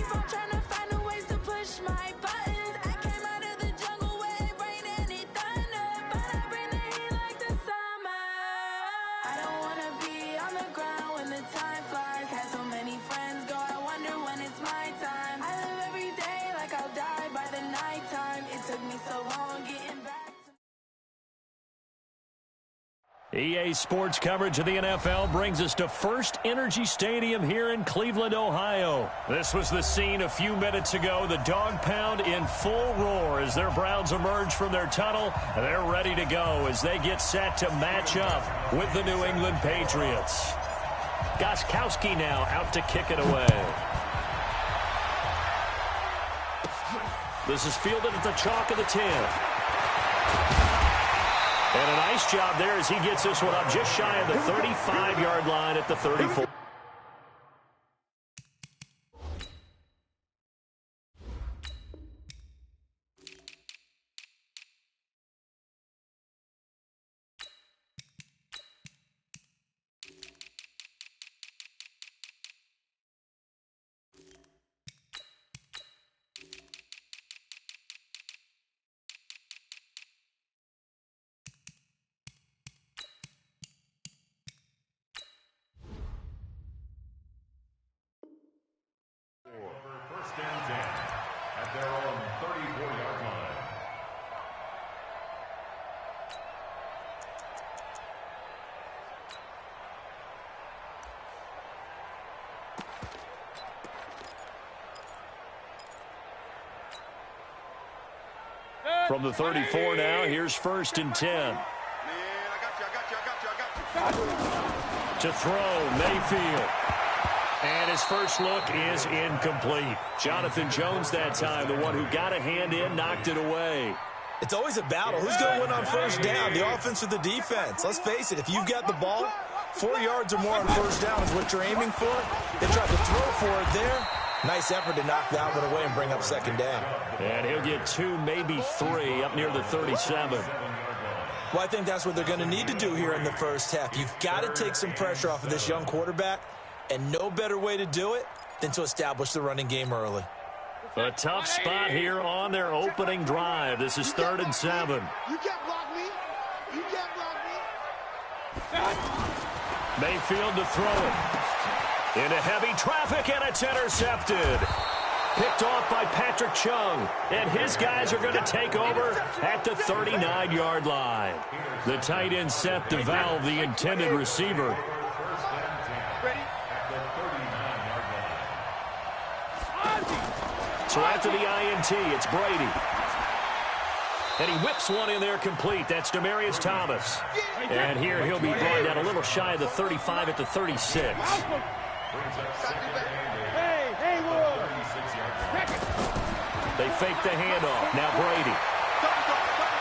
keep on trying to find a ways to push my buttons. I came out of the jungle where it rained and it thunder, but I bring the heat like the summer. I don't wanna be on the ground when the time flies. Had so many friends go, I wonder when it's my time. I live every day like I'll die by the nighttime. It took me so long getting back. EA Sports coverage of the NFL brings us to First Energy Stadium here in Cleveland, Ohio. This was the scene a few minutes ago. The dog pound in full roar as their Browns emerge from their tunnel. They're ready to go as they get set to match up with the New England Patriots. Gostkowski now out to kick it away. This is fielded at the chalk of the 10. And a nice job there as he gets this one up just shy of the 35-yard line at the 34. First and 10 at their own 34-yard line. From the 34 now, here's first and 10. To throw, Mayfield. And his first look is incomplete. Jonathan Jones that time, the one who got a hand in, knocked it away. It's always a battle. Who's going to win on first down, the offense or the defense? Let's face it, if you've got the ball, 4 yards or more on first down is what you're aiming for. They tried to throw for it there. Nice effort to knock that one away and bring up second down. And he'll get 2, maybe 3 up near the 37. Well, I think that's what they're going to need to do here in the first half. You've got to take some pressure off of this young quarterback, and no better way to do it than to establish the running game early. A tough spot here on their opening drive. This is 3rd and 7. You can't block me. You can't block me. Mayfield to throw it. Into heavy traffic, and it's intercepted. Picked off by Patrick Chung, and his guys are going to take over at the 39-yard line. The tight end set to valve the intended receiver. So after the INT, it's Brady. And he whips one in there complete. That's Demaryius Thomas. And here he'll be brought down a little shy of the 35 at the 36. They fake the handoff. Now Brady.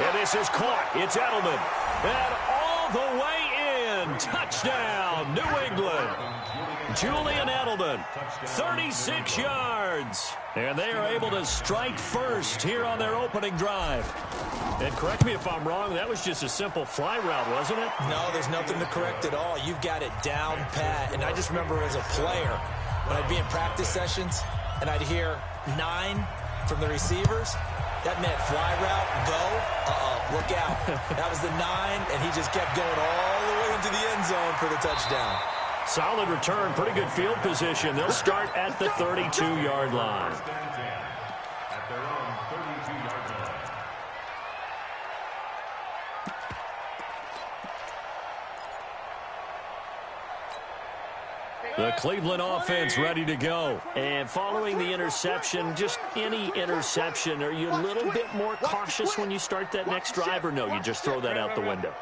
And this is caught. It's Edelman. And all the way in. Touchdown, New England. Julian Edelman, 36 yards. And they are able to strike first here on their opening drive. And correct me if I'm wrong, that was just a simple fly route, wasn't it? No, there's nothing to correct at all. You've got it down pat. And I just remember as a player, when I'd be in practice sessions, and I'd hear 9 from the receivers, that meant fly route, go, look out. That was the 9, and he just kept going all the way into the end zone for the touchdown. Solid return, pretty good field position. They'll start at the 32-yard line. At their own 32-yard line. The Cleveland offense ready to go. And following the interception, just any interception, are you a little bit more cautious when you start that next drive, or no, you just throw that out the window?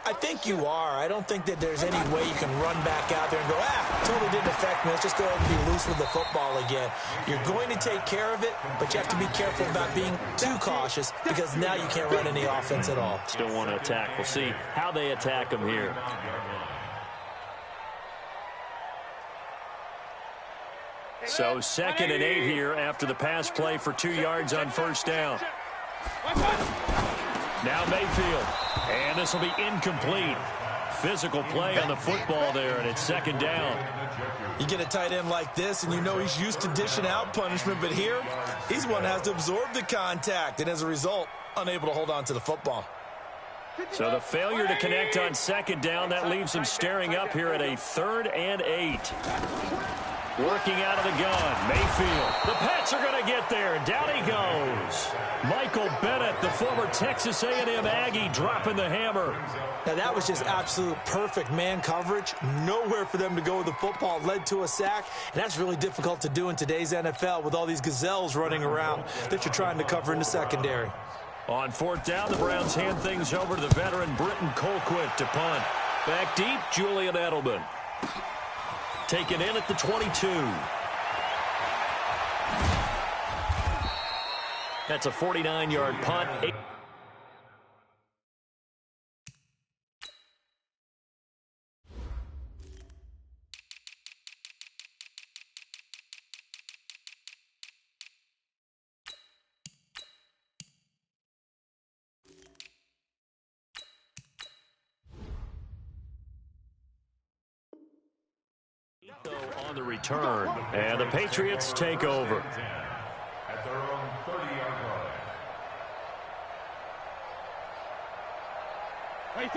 I think you are. I don't think that there's any way you can run back out there and go, totally didn't affect me. Let's just go ahead and be loose with the football again. You're going to take care of it, but you have to be careful about being too cautious because now you can't run any offense at all. Still want to attack. We'll see how they attack them here. So 2nd and 8 here after the pass play for 2 yards on first down. Now Mayfield. And this will be incomplete. physical play on the football there, and it's second down. You get a tight end like this, and you know he's used to dishing out punishment, but here, he's the one that has to absorb the contact, and as a result, unable to hold on to the football. So the failure to connect on second down, that leaves him staring up here at a 3rd and 8. Working out of the gun, Mayfield. The Pats are going to get there. Down he goes. Michael Bennett, the former Texas A&M Aggie, dropping the hammer. Now, that was just absolute perfect man coverage. Nowhere for them to go with the football. Led to a sack, and that's really difficult to do in today's NFL with all these gazelles running around that you're trying to cover in the secondary. On 4th down, the Browns hand things over to the veteran Britton Colquitt to punt. Back deep, Julian Edelman. Taken in at the 22. That's a 49-yard punt. On the return, and the Patriots take over. At their own 30-yard line.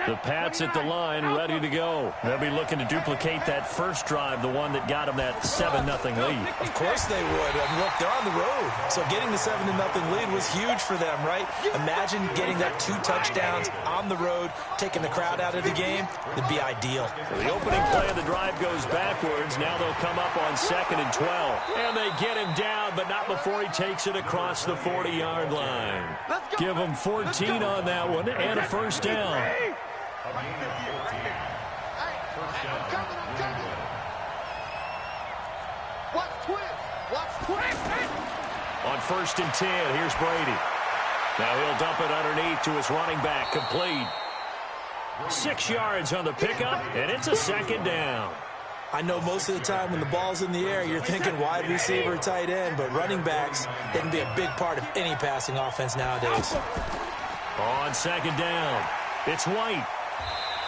The Pats at the line, ready to go. They'll be looking to duplicate that first drive, the one that got them that 7-0 lead. Of course they would. And look, they're on the road. So getting the 7-0 lead was huge for them, right? Imagine getting that 2 touchdowns on the road, taking the crowd out of the game. It'd be ideal. So the opening play of the drive goes backwards. Now they'll come up on 2nd and 12. And they get him down, but not before he takes it across the 40-yard line. Give him 14 on that one and a first down. On 1st and 10, here's Brady. Now he'll dump it underneath to his running back, complete. 6 yards on the pickup, and it's a second down. I know most of the time when the ball's in the air, you're thinking wide receiver, tight end, but running backs, they can be a big part of any passing offense nowadays. On 2nd down, it's White.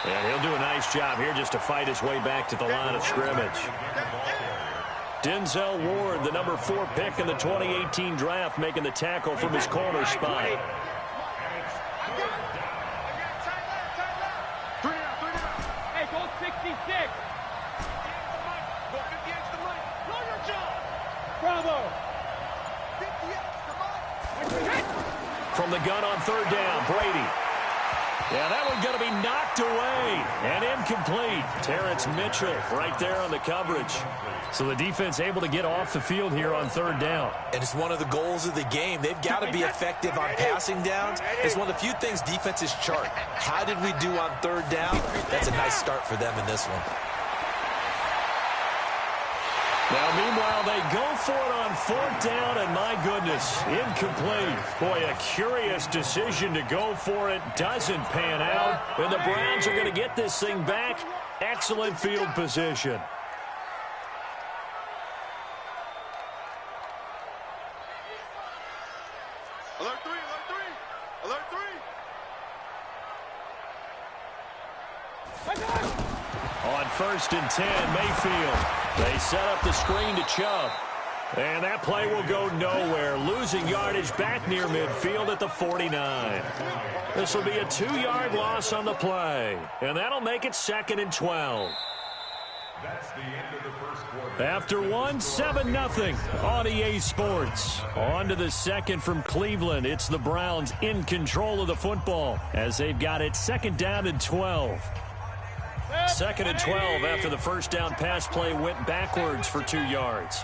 And he'll do a nice job here just to fight his way back to the line of scrimmage. Denzel Ward, the number 4 pick in the 2018 draft, making the tackle from his corner spot. Hey, go 66. Bravo. From the gun on 3rd down, Brady. Yeah, that one's going to be knocked away and incomplete. Terrence Mitchell right there on the coverage. So the defense able to get off the field here on 3rd down. And it's one of the goals of the game. They've got to be effective on passing downs. It's one of the few things defenses chart. How did we do on 3rd down? That's a nice start for them in this one. Now, meanwhile, they go for it on 4th down, and my goodness, incomplete. Boy, a curious decision to go for it. Doesn't pan out, and the Browns are going to get this thing back. Excellent field position. Alert 3, alert 3, alert 3. On 1st and 10, Mayfield. They set up the screen to Chubb. And that play will go nowhere. Losing yardage back near midfield at the 49. This will be a 2-yard loss on the play. And that'll make it 2nd and 12. That's the end of the first quarter. After one, 7-0 on EA Sports. On to the second from Cleveland. It's the Browns in control of the football as they've got it 2nd down and 12. 2nd and 12 after the first down pass play went backwards for 2 yards.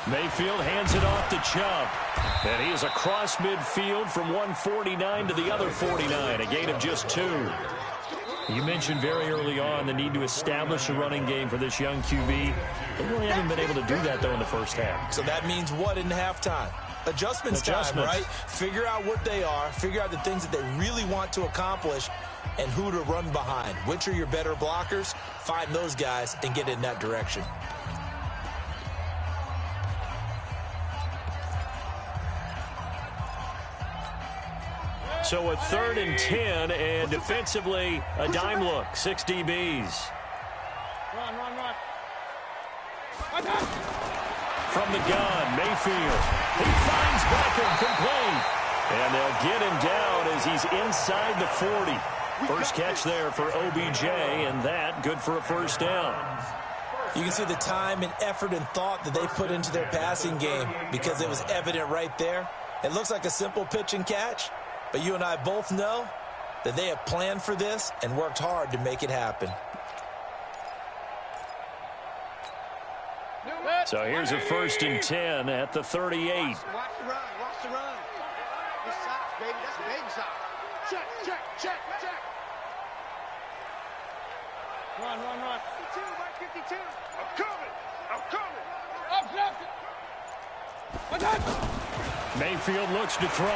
Mayfield hands it off to Chubb. And he is across midfield from 149 to the other 49, a gain of just 2. You mentioned very early on the need to establish a running game for this young QB. They really haven't been able to do that, though, in the first half. So that means what in halftime? Adjustments time, right? Figure out what they are, figure out the things that they really want to accomplish, and who to run behind. Which are your better blockers? Find those guys and get in that direction. So a 3rd and 10, and defensively, a dime look, 6 DBs. Run. From the gun, Mayfield. He finds Beckham complete. And they'll get him down as he's inside the 40. First catch there for OBJ, and that good for a first down. You can see the time and effort and thought that they put into their passing game because it was evident right there. It looks like a simple pitch and catch, but you and I both know that they have planned for this and worked hard to make it happen. So here's a 1st and 10 at the 38. Watch the run. This side, baby, that's a baby side. Check. Run. 52, Mike 52. I'm coming. Up. Mayfield looks to throw.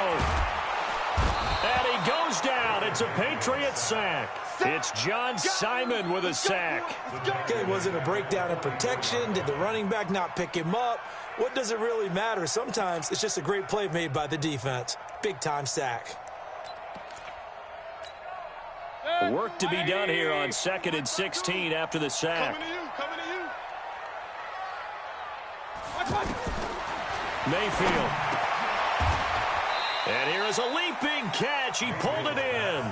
And he goes down. It's a Patriot sack. It's John Simon with a sack. Okay, was it a breakdown in protection? Did the running back not pick him up? What does it really matter? Sometimes it's just a great play made by the defense. Big-time sack. Work to be done here on 2nd and 16 after the sack. Coming to you. Mayfield. And here is a leaping catch. He pulled it in.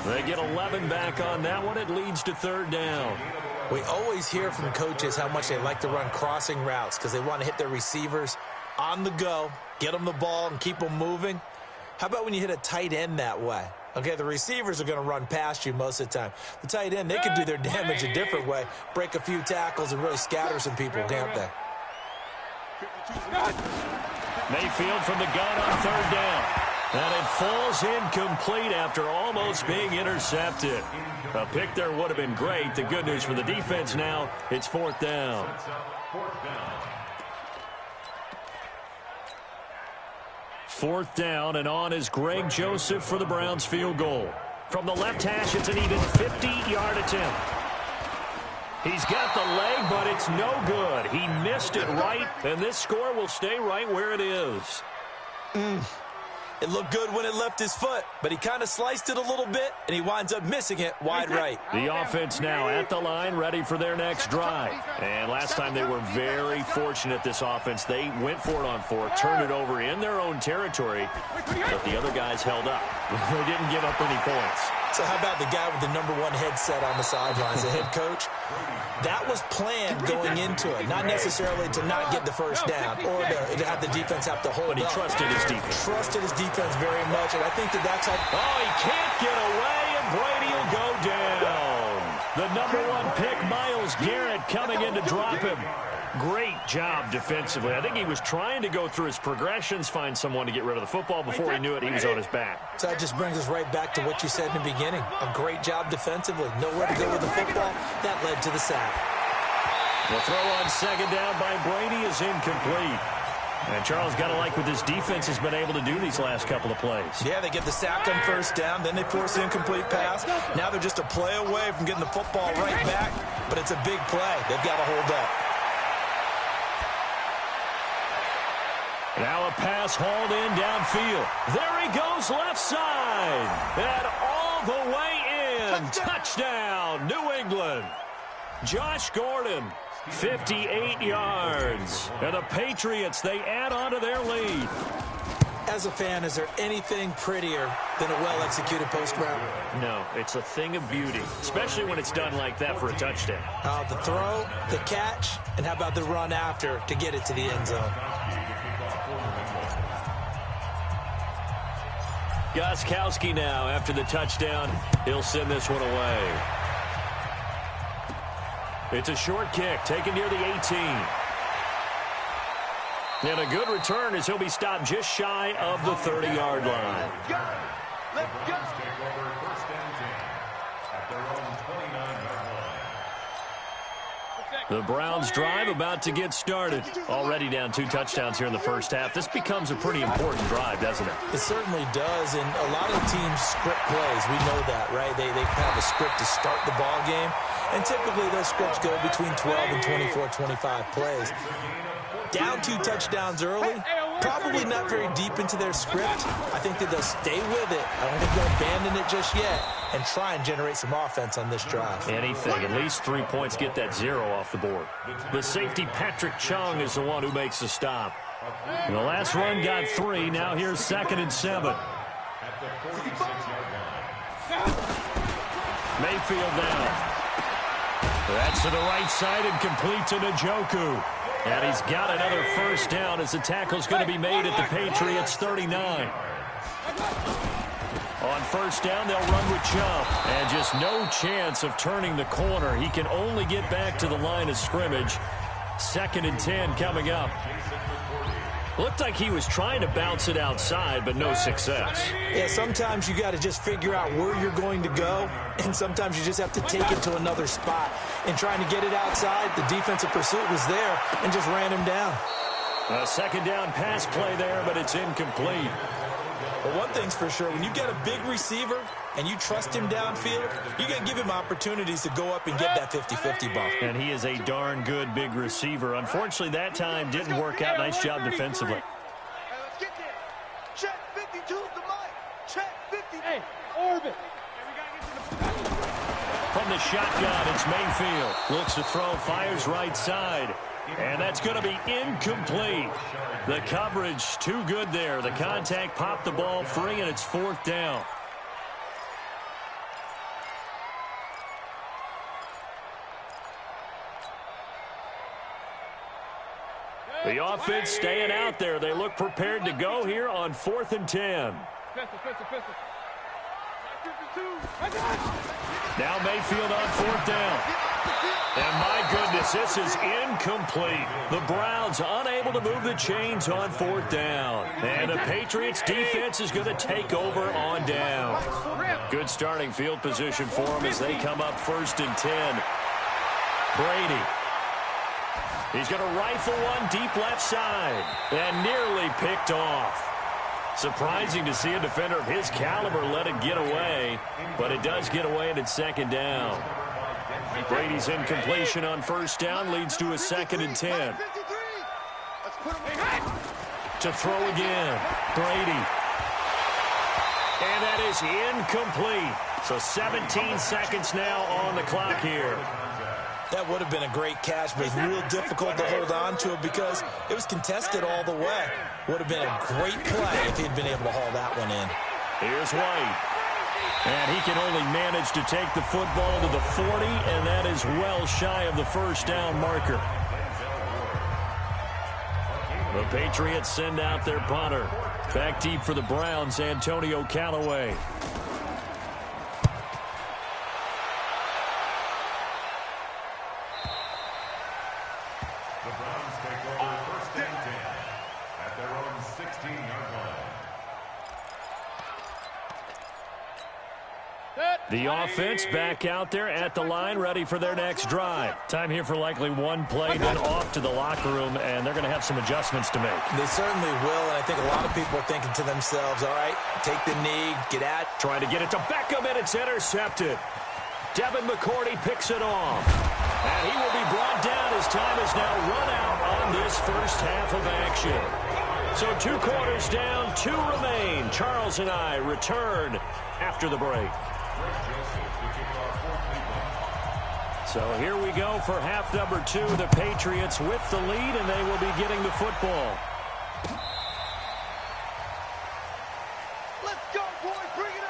They get 11 back on that one. It leads to 3rd down. We always hear from coaches how much they like to run crossing routes because they want to hit their receivers on the go, get them the ball, and keep them moving. How about when you hit a tight end that way? Okay, the receivers are going to run past you most of the time. The tight end, they can do their damage a different way, break a few tackles, and really scatter some people, can't they? Mayfield from the gun on 3rd down. And it falls incomplete after almost being intercepted. A pick there would have been great. The good news for the defense now, it's 4th down. Fourth down, and on is Greg Joseph for the Browns field goal. From the left hash, it's an even 50-yard attempt. He's got the leg, but it's no good. He missed it right, and this score will stay right where it is. It looked good when it left his foot, but he kind of sliced it a little bit, and he winds up missing it wide right. The offense now at the line, ready for their next drive. And last time they were very fortunate, this offense. They went for it on 4th, turned it over in their own territory, but the other guys held up. They didn't give up any points. So how about the guy with the #1 headset on the sidelines, the head coach? That was planned going into it, not necessarily to not get the first down or to have the defense have to hold But he up. trusted his defense. Trusted his defense very much, and I think that's how... Oh, he can't get away, and Brady will go down. The #1 pick, Myles Garrett, coming in to drop him. Great job defensively. I think he was trying to go through his progressions, find someone to get rid of the football. Before he knew it, he was on his back. So that just brings us right back to what you said in the beginning. A great job defensively. Nowhere to go with the football. That led to the sack. The throw on 2nd down by Brady is incomplete. And Charles got to like what this defense has been able to do these last couple of plays. Yeah, they get the sack on 1st down, then they force the incomplete pass. Now they're just a play away from getting the football right back, but it's a big play. They've got to hold up. Now a pass hauled in downfield. There he goes left side. And all the way in. Touchdown, New England. Josh Gordon, 58 yards. And the Patriots, they add on to their lead. As a fan, is there anything prettier than a well-executed post route? No, it's a thing of beauty, especially when it's done like that for a touchdown. The throw, the catch, and how about the run after to get it to the end zone? Gostkowski now after the touchdown. He'll send this one away. It's a short kick taken near the 18. And a good return as he'll be stopped just shy of the 30-yard line. Let's go. Take over 1st and 10 at their own 29-yard line. The Browns drive about to get started. Already down 2 touchdowns here in the first half. This becomes a pretty important drive, doesn't it? It certainly does, and a lot of teams script plays. We know that, right? They have a script to start the ball game, and typically those scripts go between 12 and 24, 25 plays. Down 2 touchdowns early, Probably not very deep into their script. I think that they'll stay with it. I don't think they'll abandon it just yet and try and generate some offense on this drive. Anything. At least 3 points, get that 0 off the board. The safety, Patrick Chung, is the one who makes the stop. The last run got 3. Now here's 2nd and 7. At the 46-yard line. Mayfield down. That's to the right side and complete to Njoku. And he's got another first down as the tackle's going to be made at the Patriots' 39. On first down, they'll run with Chubb. And just no chance of turning the corner. He can only get back to the line of scrimmage. 2nd and 10 coming up. Looked like he was trying to bounce it outside, but no success. Yeah, sometimes you got to just figure out where you're going to go, and sometimes you just have to take it to another spot. And trying to get it outside, the defensive pursuit was there and just ran him down. A 2nd down pass play there, but it's incomplete. But one thing's for sure, when you get a big receiver and you trust him downfield, you're going to give him opportunities to go up and get that 50-50 ball. And he is a darn good big receiver. Unfortunately, that time didn't work out. Nice job defensively. Hey, let's get there. Check 52 to Mike. Check 50. Hey, orbit. From the shotgun, it's Mayfield. Looks to throw, fires right side. And that's going to be incomplete. The coverage too good there. The contact popped the ball free, and it's 4th down. The offense staying out there. They look prepared to go here on 4th and 10. Now Mayfield on 4th down. And my goodness, this is incomplete. The Browns unable to move the chains on 4th down. And the Patriots defense is going to take over on down. Good starting field position for them as they come up 1st and 10. Brady. He's going to rifle one deep left side. And nearly picked off. Surprising to see a defender of his caliber let it get away. But it does get away and it's 2nd down. Brady's incompletion on 1st down leads to a 2nd and 10. To throw again. Brady. And that is incomplete. So 17 seconds now on the clock here. That would have been a great catch, but it's real difficult to hold on to it because it was contested all the way. Would have been a great play if he'd been able to haul that one in. Here's White. And he can only manage to take the football to the 40, and that is well shy of the first down marker. The Patriots send out their punter. Back deep for the Browns, Antonio Callaway. The Browns take over 1st and 10 at their own 16-yard line. The offense back out there at the line, ready for their next drive. Time here for likely one play, then off to the locker room, and they're going to have some adjustments to make. They certainly will, and I think a lot of people are thinking to themselves, all right, take the knee, get at. Trying to get it to Beckham, and it's intercepted. Devin McCourty picks it off. And he will be brought down as time is now run out on this first half of action. So 2 quarters down, 2 remain. Charles and I return after the break. So here we go for half number 2. The Patriots with the lead, and they will be getting the football. Let's go, boys. Bring it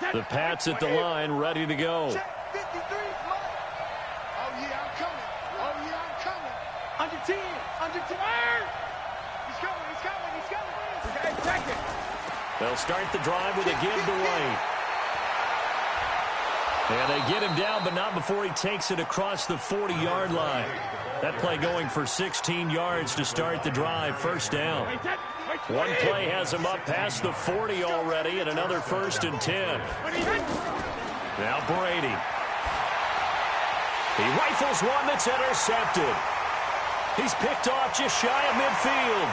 up. The Pats at the line, ready to go. Check 53, Mike. Oh, yeah, I'm coming. Oh, yeah, I'm coming. Under 10. Under 10. He's coming. He's coming. He's coming. Okay, check it. They'll start the drive with a give to White. And they get him down, but not before he takes it across the 40-yard line. That play going for 16 yards to start the drive. First down. One play has him up past the 40 already, and another 1st and 10. Now Brady. He rifles one that's intercepted. He's picked off just shy of midfield.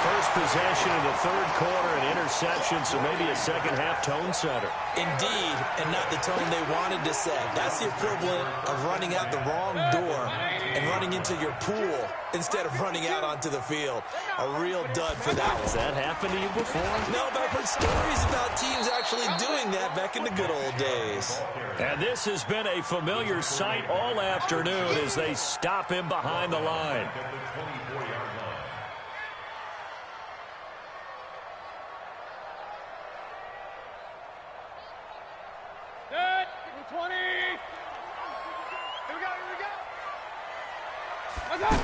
first possession of the third quarter, an interception, so maybe a second-half tone setter. Indeed, and not the tone they wanted to set. That's the equivalent of running out the wrong door and running into your pool instead of running out onto the field. A real dud for that one. Has that happened to you before? No, but I've heard stories about teams actually doing that back in the good old days. And this has been a familiar sight all afternoon as they stop him behind the line. Good. 20. Here we go. What's up?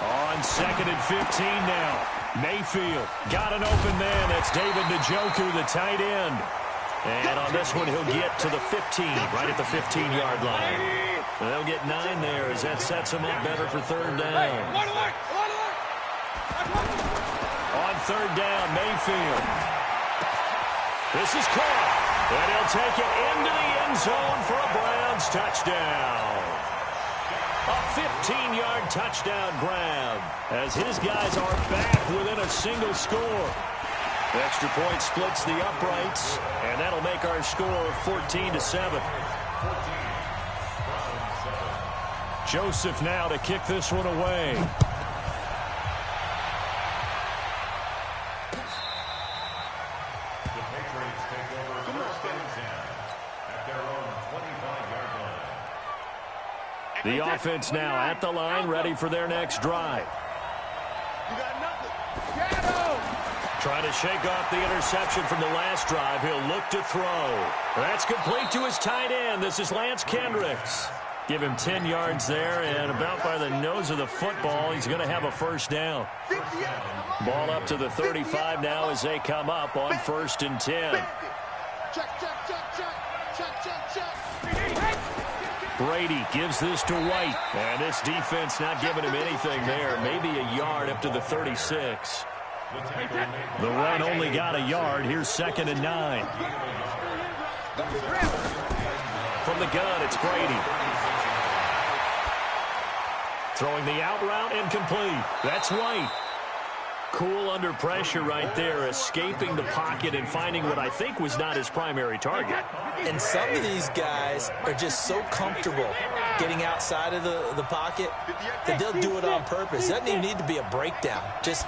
On 2nd and 15 now. Mayfield got an open man. That's David Njoku, the tight end. And on this one, he'll get to the 15, right at the 15-yard line. They'll get 9 there as that sets him up better for third down. On third down, Mayfield. This is caught. And he'll take it into the end zone for a Browns touchdown. A 15-yard touchdown grab as his guys are back within a single score. Extra point splits the uprights, and that'll make our score 14-7. Joseph now to kick this one away. The offense now at the line, ready for their next drive. You got nothing. Trying to shake off the interception from the last drive. He'll look to throw. That's complete to his tight end. This is Lance Kendricks. Give him 10 yards there, and about by the nose of the football, he's going to have a first down. Ball up to the 35 now as they come up on 1st and 10. Check. Brady gives this to White, and this defense not giving him anything there. Maybe a yard up to the 36. The run only got a yard. Here's 2nd and 9. From the gun, it's Brady. Throwing the out route incomplete. That's White. Cool under pressure right there, escaping the pocket and finding what I think was not his primary target. And some of these guys are just so comfortable getting outside of the pocket that they'll do it on purpose. It doesn't even need to be a breakdown. Just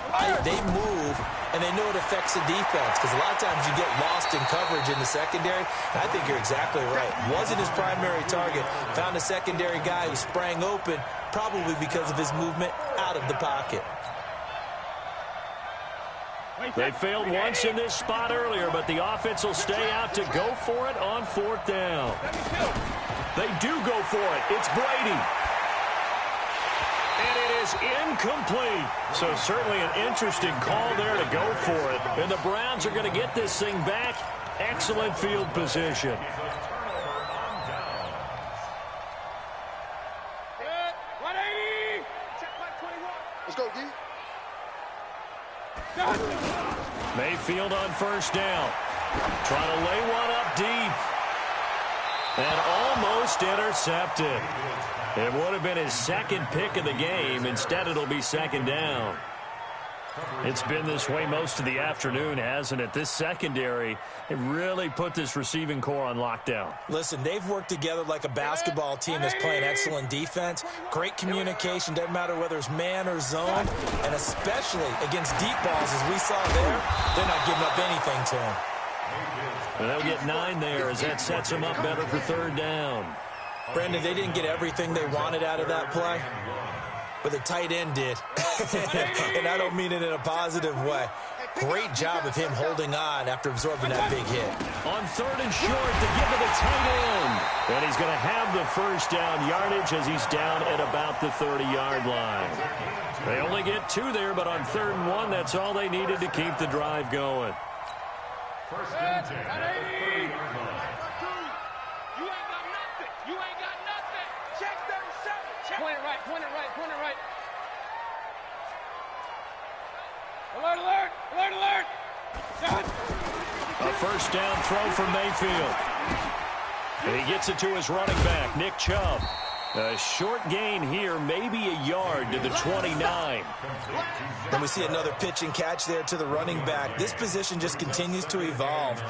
they move, and they know it affects the defense because a lot of times you get lost in coverage in the secondary. And I think you're exactly right. Wasn't his primary target. Found a secondary guy who sprang open, probably because of his movement out of the pocket. They failed once in this spot earlier, but the offense will stay out to go for it on 4th down. They do go for it. It's Brady. And it is incomplete. So certainly an interesting call there to go for it. And the Browns are going to get this thing back. Excellent field position. Let's go, D. Mayfield on 1st down. Trying to lay one up deep. And almost intercepted. It would have been his 2nd pick of the game. Instead, it'll be 2nd down. It's been this way most of the afternoon, hasn't it? This secondary, it really put this receiving core on lockdown. Listen, they've worked together like a basketball team that's playing excellent defense. Great communication, doesn't matter whether it's man or zone. And especially against deep balls, as we saw there, they're not giving up anything to him. And they'll get 9 there as that sets them up better for 3rd down. Brandon, they didn't get everything they wanted out of that play, but the tight end did. And I don't mean it in a positive way. Great job of him holding on after absorbing that big hit. On 3rd and short to give to the tight end. And he's going to have the first down yardage as he's down at about the 30-yard line. They only get 2 there, but on 3rd and 1, that's all they needed to keep the drive going. 1st and 10. You ain't got nothing. Check 37. Point it right. Alert. Shot. A first down throw from Mayfield. And he gets it to his running back, Nick Chubb. A short gain here, maybe a yard to the 29. And we see another pitch and catch there to the running back. This position just continues to evolve.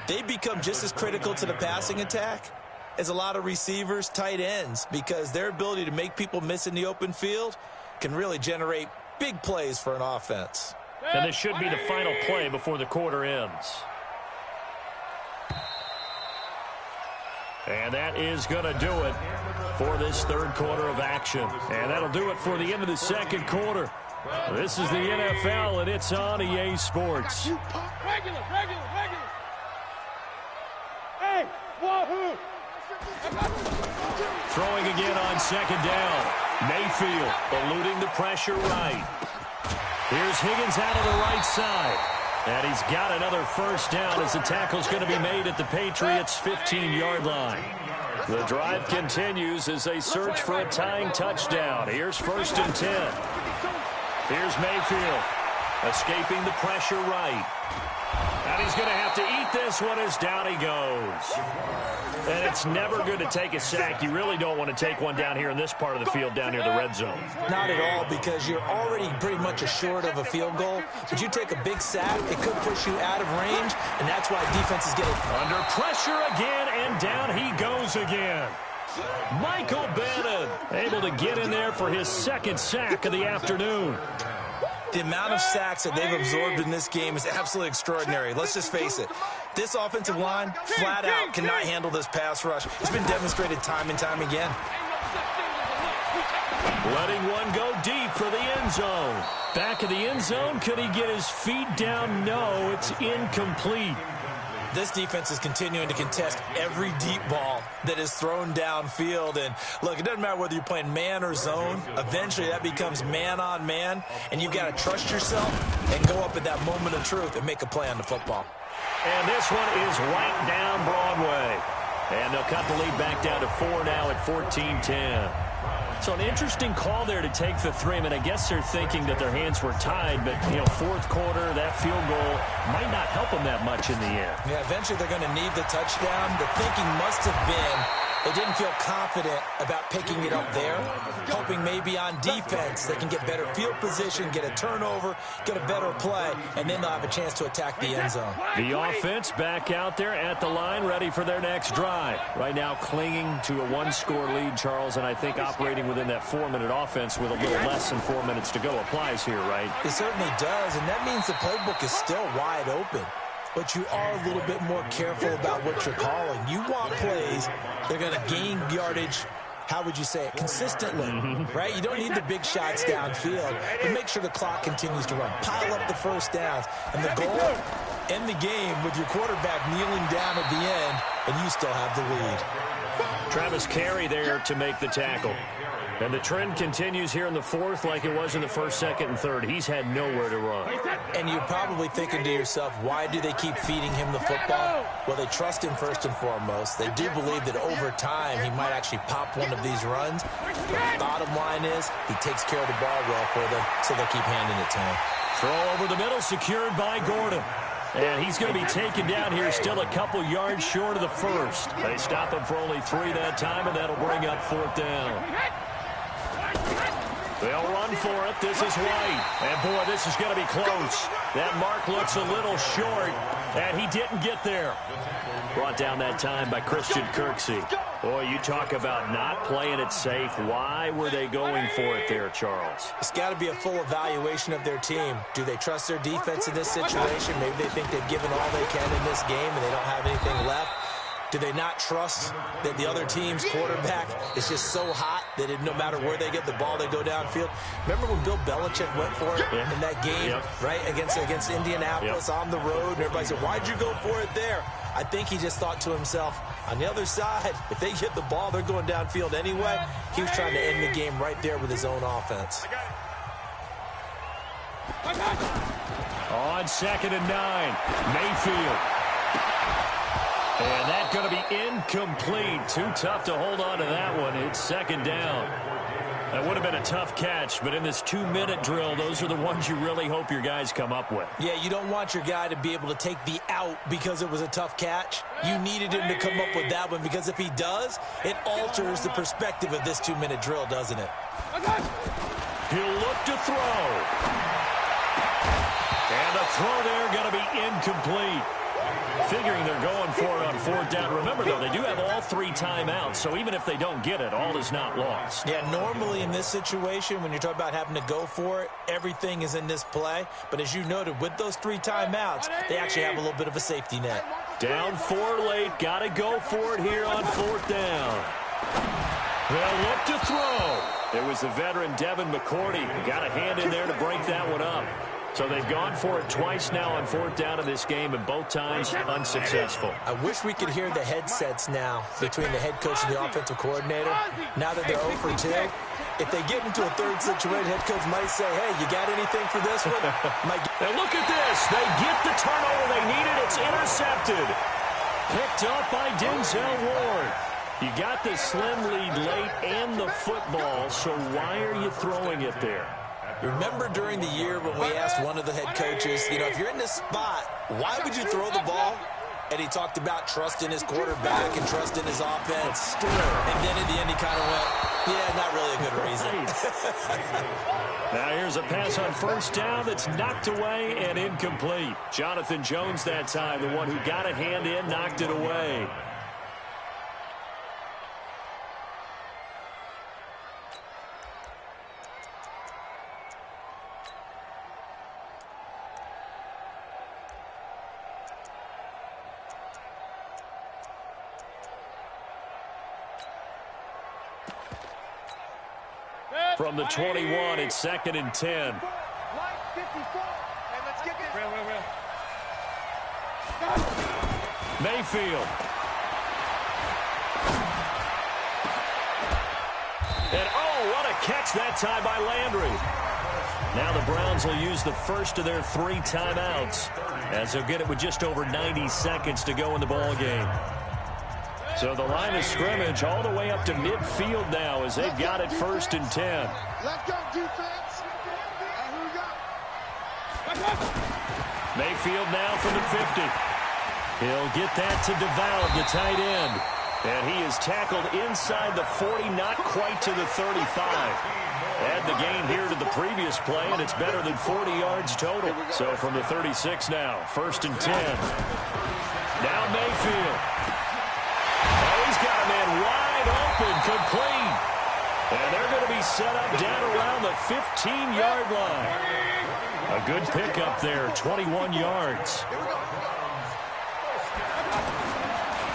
They become just as critical to the passing attack as a lot of receivers, tight ends, because their ability to make people miss in the open field can really generate big plays for an offense. And this should be the final play before the quarter ends. And that is going to do it for this third quarter of action. And that'll do it for the end of the second quarter. This is the NFL, and it's on EA Sports. Regular. Hey, wahoo! Throwing again on second down. Mayfield eluding the pressure right. Here's Higgins out of the right side. And he's got another first down as the tackle's going to be made at the Patriots' 15-yard line. The drive continues as they search for a tying touchdown. Here's 1st and 10. Here's Mayfield escaping the pressure right. And he's going to have to eat this one as down he goes. And it's never good to take a sack. You really don't want to take one down here in this part of the field down near the red zone. Not at all, because you're already pretty much assured of a field goal. But you take a big sack, it could push you out of range, and that's why defenses get it. Under pressure again, and down he goes again. Michael Bannon able to get in there for his second sack of the afternoon. The amount of sacks that they've absorbed in this game is absolutely extraordinary. Let's just face it. This offensive line, flat out, cannot handle this pass rush. It's been demonstrated time and time again. Letting one go deep for the end zone. Back of the end zone, could he get his feet down? No, it's incomplete. This defense is continuing to contest every deep ball that is thrown downfield. And, look, it doesn't matter whether you're playing man or zone. Eventually, that becomes man-on-man, and you've got to trust yourself and go up at that moment of truth and make a play on the football. And this one is right down Broadway. And they'll cut the lead back down to 4 now at 14-10. So an interesting call there to take the 3. I mean, I guess they're thinking that their hands were tied, but, you know, fourth quarter, that field goal might not help them that much in the end. Yeah, eventually they're going to need the touchdown. The thinking must have been they didn't feel confident about picking it up there, hoping maybe on defense they can get better field position, get a turnover, get a better play, and then they'll have a chance to attack the end zone. The offense back out there at the line, ready for their next drive. Right now clinging to a 1-score lead, Charles, and I think operating within that 4-minute offense with a little less than 4 minutes to go applies here, right? It certainly does, and that means the playbook is still wide open. But you are a little bit more careful about what you're calling. You want plays that are going to gain yardage, how would you say it, consistently, right? You don't need the big shots downfield, but make sure the clock continues to run. Pile up the first downs. And the goal, end the game with your quarterback kneeling down at the end, and you still have the lead. Travis Carey there to make the tackle. And the trend continues here in the fourth like it was in the first, second, and third. He's had nowhere to run. And you're probably thinking to yourself, why do they keep feeding him the football? Well, they trust him first and foremost. They do believe that over time he might actually pop one of these runs. But the bottom line is he takes care of the ball well for them, so they'll keep handing it to him. Throw over the middle, secured by Gordon. And he's going to be taken down here, still a couple yards short of the first. They stop him for only 3 that time, and that'll bring up 4th down. They'll run for it. This is White. And, boy, this is going to be close. That mark looks a little short, and he didn't get there. Brought down that time by Christian Kirksey. Boy, you talk about not playing it safe. Why were they going for it there, Charles? It's got to be a full evaluation of their team. Do they trust their defense in this situation? Maybe they think they've given all they can in this game and they don't have anything left. Do they not trust that the other team's quarterback is just so hot that no matter where they get the ball, they go downfield? Remember when Bill Belichick went for it in that game, right, against Indianapolis on the road? And everybody said, why'd you go for it there? I think he just thought to himself, on the other side, if they get the ball, they're going downfield anyway. He was trying to end the game right there with his own offense. On 2nd and 9, Mayfield. And that's going to be incomplete. Too tough to hold on to that one. It's 2nd down. That would have been a tough catch, but in this 2-minute drill, those are the ones you really hope your guys come up with. Yeah, you don't want your guy to be able to take the out because it was a tough catch. You needed him to come up with that one because if he does, it alters the perspective of this 2-minute drill, doesn't it? He'll look to throw. And the throw there going to be incomplete. Figuring they're going for it on 4th down. Remember, though, they do have all 3 timeouts, so even if they don't get it, all is not lost. Yeah, normally in this situation, when you're talking about having to go for it, everything is in this play. But as you noted, with those 3 timeouts, they actually have a little bit of a safety net. Down 4 late. Got to go for it here on 4th down. They'll look to throw. It was the veteran Devin McCourty. Got a hand in there to break that one up. So they've gone for it twice now on 4th down in this game, and both times unsuccessful. I wish we could hear the headsets now between the head coach and the offensive coordinator. Now that they're 0 for 2, if they get into a third situation, head coach might say, hey, you got anything for this one? And look at this. They get the turnover they needed. It's intercepted. Picked up by Denzel Ward. You got the slim lead late and the football, so why are you throwing it there? Remember during the year when we asked one of the head coaches, you know, if you're in this spot, why would you throw the ball? And he talked about trusting his quarterback and trusting his offense. And then at the end he kind of went, yeah, not really a good reason. Now here's a pass on 1st down that's knocked away and incomplete. Jonathan Jones that time, the one who got a hand in, knocked it away. From the 21, it's 2nd and 10. Mayfield. And oh, what a catch that time by Landry. Now the Browns will use the first of their 3 timeouts as they'll get it with just over 90 seconds to go in the ball game. So the line of scrimmage all the way up to midfield now as they've got it 1st and 10. Let's go, defense. Here we go. Mayfield now from the 50. He'll get that to DeValve, the tight end. And he is tackled inside the 40, not quite to the 35. Add the gain here to the previous play, and it's better than 40 yards total. So from the 36 now, 1st and 10. Now Mayfield. Oh, he's got a man wide open, complete. And they're going to be set up down around the 15-yard line. A good pickup there, 21 yards.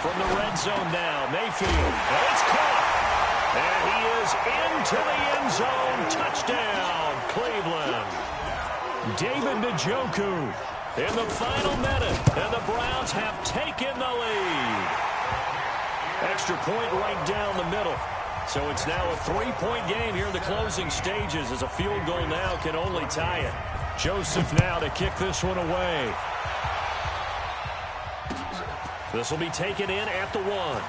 From the red zone now, Mayfield. Oh, it's caught. And he is into the end zone. Touchdown, Cleveland. David Njoku in the final minute. And the Browns have taken the lead. Extra point right down the middle. So it's now a 3-point game here in the closing stages as a field goal now can only tie it. Joseph now to kick this one away. This will be taken in at the 1.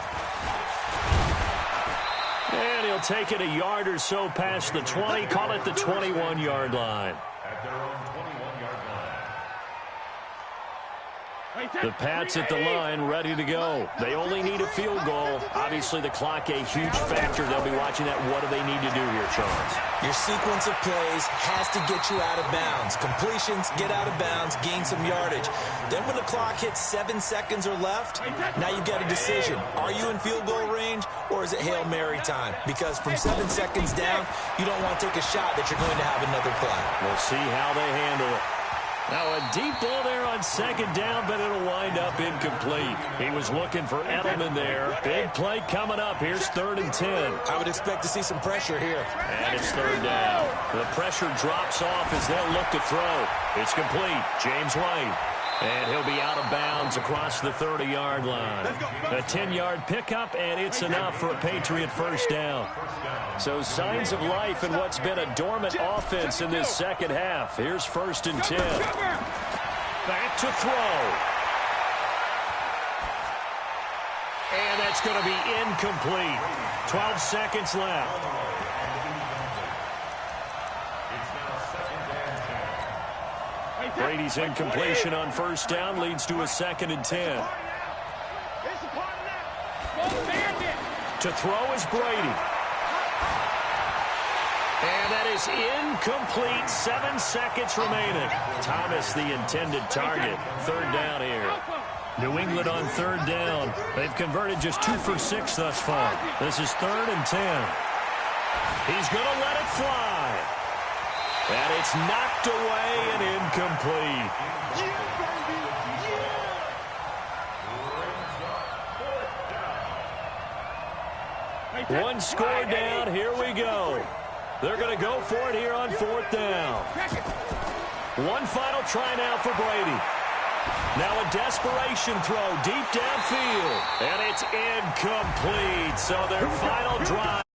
And he'll take it a yard or so past the 20. Call it the 21-yard line. At their own 21-yard line. The Pats at the line, ready to go. They only need a field goal. Obviously, the clock a huge factor. They'll be watching that. What do they need to do here, Charles? Your sequence of plays has to get you out of bounds. Completions, get out of bounds, gain some yardage. Then when the clock hits 7 seconds or left, now you've got a decision. Are you in field goal range, or is it Hail Mary time? Because from 7 seconds down, you don't want to take a shot that you're going to have another play. We'll see how they handle it. Now a deep ball there on 2nd down, but it'll wind up incomplete. He was looking for Edelman there. Big play coming up. Here's 3rd and 10. I would expect to see some pressure here. And it's 3rd down. The pressure drops off as they'll look to throw. It's complete. James White. And he'll be out of bounds across the 30-yard line. A 10-yard pickup, and it's enough for a Patriot 1st down. So signs of life in what's been a dormant offense in this second half. Here's 1st and 10. Back to throw. And that's going to be incomplete. 12 seconds left. Brady's incompletion on first down leads to a 2nd and 10. It's a party now. To throw is Brady. And that is incomplete. 7 seconds remaining. Thomas, the intended target. 3rd down here. New England on 3rd down. They've converted just 2 for 6 thus far. This is 3rd and 10. He's going to let it fly. And it's knocked away and incomplete. One score down. Here we go. They're going to go for it here on 4th down. One final try now for Brady. Now a desperation throw deep downfield. And it's incomplete. So their final drive.